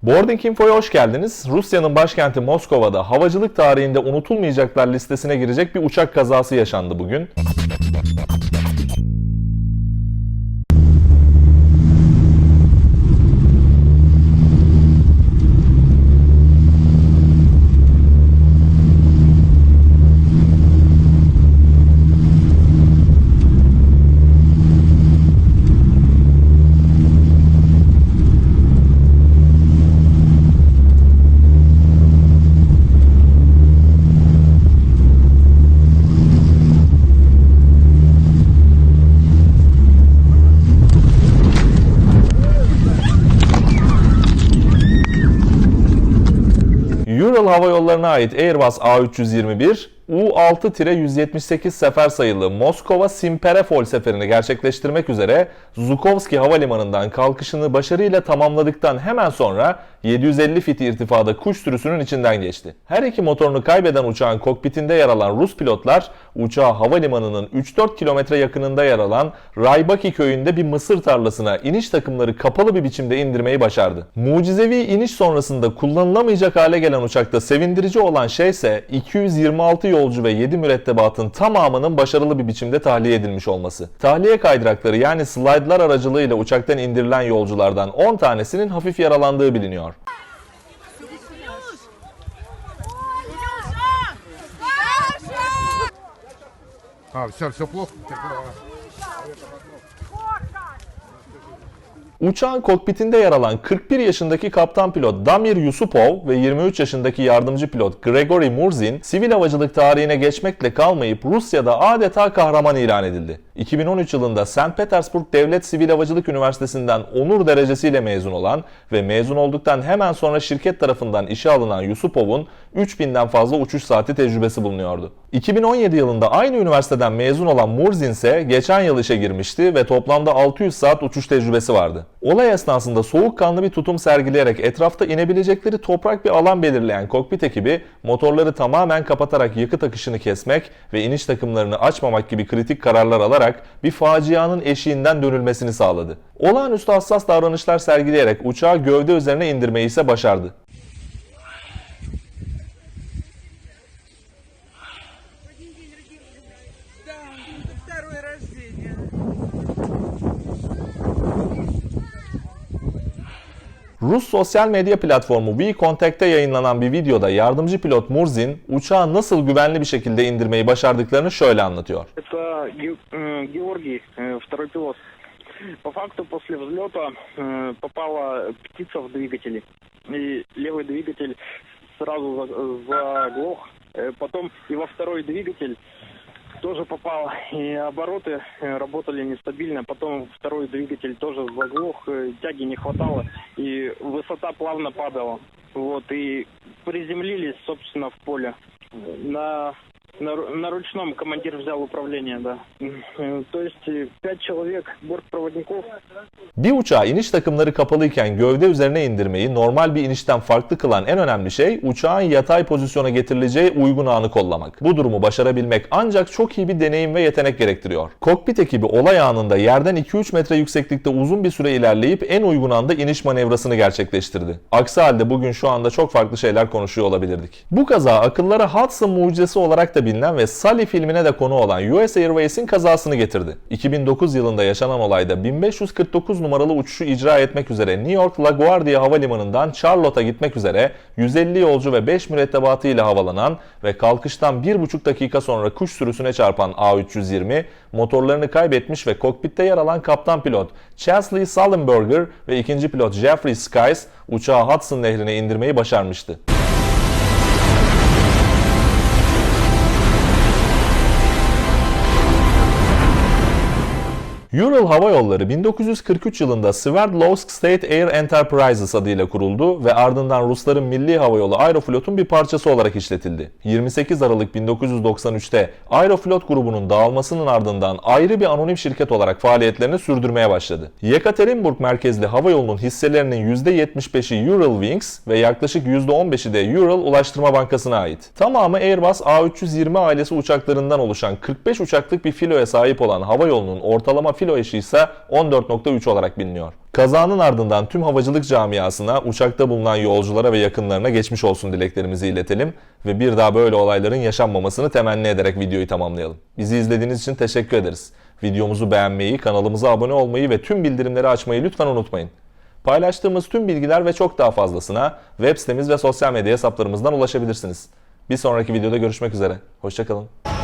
Boarding Info'ya hoş geldiniz. Rusya'nın başkenti Moskova'da havacılık tarihinde unutulmayacaklar listesine girecek bir uçak kazası yaşandı bugün. Ural Hava Yolları'na ait Airbus A321, U-6-178 sefer sayılı Moskova Simferopol seferini gerçekleştirmek üzere Zhukovski Havalimanı'ndan kalkışını başarıyla tamamladıktan hemen sonra 750 fit irtifada kuş sürüsünün içinden geçti. Her iki motorunu kaybeden uçağın kokpitinde yer alan Rus pilotlar, uçağı havalimanının 3-4 kilometre yakınında yer alan Raybaki köyünde bir mısır tarlasına iniş takımları kapalı bir biçimde indirmeyi başardı. Mucizevi iniş sonrasında kullanılamayacak hale gelen uçakta sevindirici olan şey ise 226 yolcu ve 7 mürettebatın tamamının başarılı bir biçimde tahliye edilmiş olması. Tahliye kaydırakları yani slide'lar aracılığıyla uçaktan indirilen yolculardan 10 tanesinin hafif yaralandığı biliniyor. Все плохо. Uçağın kokpitinde yer alan 41 yaşındaki kaptan pilot Damir Yusupov ve 23 yaşındaki yardımcı pilot Gregory Murzin, sivil havacılık tarihine geçmekle kalmayıp Rusya'da adeta kahraman ilan edildi. 2013 yılında St. Petersburg Devlet Sivil Havacılık Üniversitesi'nden onur derecesiyle mezun olan ve mezun olduktan hemen sonra şirket tarafından işe alınan Yusupov'un 3000'den fazla uçuş saati tecrübesi bulunuyordu. 2017 yılında aynı üniversiteden mezun olan Murzin ise geçen yıl işe girmişti ve toplamda 600 saat uçuş tecrübesi vardı. Olay esnasında soğukkanlı bir tutum sergileyerek etrafta inebilecekleri toprak bir alan belirleyen kokpit ekibi motorları tamamen kapatarak yakıt akışını kesmek ve iniş takımlarını açmamak gibi kritik kararlar alarak bir facianın eşiğinden dönülmesini sağladı. Olağanüstü hassas davranışlar sergileyerek uçağı gövde üzerine indirmeyi ise başardı. Rus sosyal medya platformu VKontakt'te yayınlanan bir videoda yardımcı pilot Murzin, uçağı nasıl güvenli bir şekilde indirmeyi başardıklarını şöyle anlatıyor. Это Георгий, второй пилот. По факту после взлета попала птица в двигатель, и левый двигатель сразу заглох, потом и во второй двигатель тоже попало, и обороты работали нестабильно, потом второй двигатель тоже заглох, тяги не хватало, и высота плавно падала. Вот, и приземлились, собственно, в поле. На ручном командир взял управление, да. То есть 5 человек, бортпроводников. Bir uçağı iniş takımları kapalıyken gövde üzerine indirmeyi normal bir inişten farklı kılan en önemli şey uçağın yatay pozisyona getirileceği uygun anı kollamak. Bu durumu başarabilmek ancak çok iyi bir deneyim ve yetenek gerektiriyor. Kokpit ekibi olay anında yerden 2-3 metre yükseklikte uzun bir süre ilerleyip en uygun anda iniş manevrasını gerçekleştirdi. Aksi halde bugün şu anda çok farklı şeyler konuşuyor olabilirdik. Bu kaza akıllara Hudson mucizesi olarak da bilinen ve Sully filmine de konu olan US Airways'in kazasını getirdi. 2009 yılında yaşanan olayda 1549 numaralı uçuşu icra etmek üzere New York LaGuardia Havalimanı'ndan Charlotte'a gitmek üzere 150 yolcu ve 5 mürettebatı ile havalanan ve kalkıştan 1,5 dakika sonra kuş sürüsüne çarpan A320 motorlarını kaybetmiş ve kokpitte yer alan kaptan pilot Chesley Sullenberger ve ikinci pilot Jeffrey Skies uçağı Hudson Nehri'ne indirmeyi başarmıştı. Ural Hava Yolları 1943 yılında Sverdlovsk State Air Enterprises adıyla kuruldu ve ardından Rusların Milli Havayolu Aeroflot'un bir parçası olarak işletildi. 28 Aralık 1993'te Aeroflot grubunun dağılmasının ardından ayrı bir anonim şirket olarak faaliyetlerini sürdürmeye başladı. Yekaterinburg merkezli havayolunun hisselerinin %75'i Uralwings ve yaklaşık %15'i de Ural Ulaştırma Bankası'na ait. Tamamı Airbus A320 ailesi uçaklarından oluşan 45 uçaklık bir filoya sahip olan havayolunun ortalama filo kilo eşi ise 14.3 olarak biliniyor. Kazanın ardından tüm havacılık camiasına, uçakta bulunan yolculara ve yakınlarına geçmiş olsun dileklerimizi iletelim ve bir daha böyle olayların yaşanmamasını temenni ederek videoyu tamamlayalım. Bizi izlediğiniz için teşekkür ederiz. Videomuzu beğenmeyi, kanalımıza abone olmayı ve tüm bildirimleri açmayı lütfen unutmayın. Paylaştığımız tüm bilgiler ve çok daha fazlasına web sitemiz ve sosyal medya hesaplarımızdan ulaşabilirsiniz. Bir sonraki videoda görüşmek üzere. Hoşça kalın.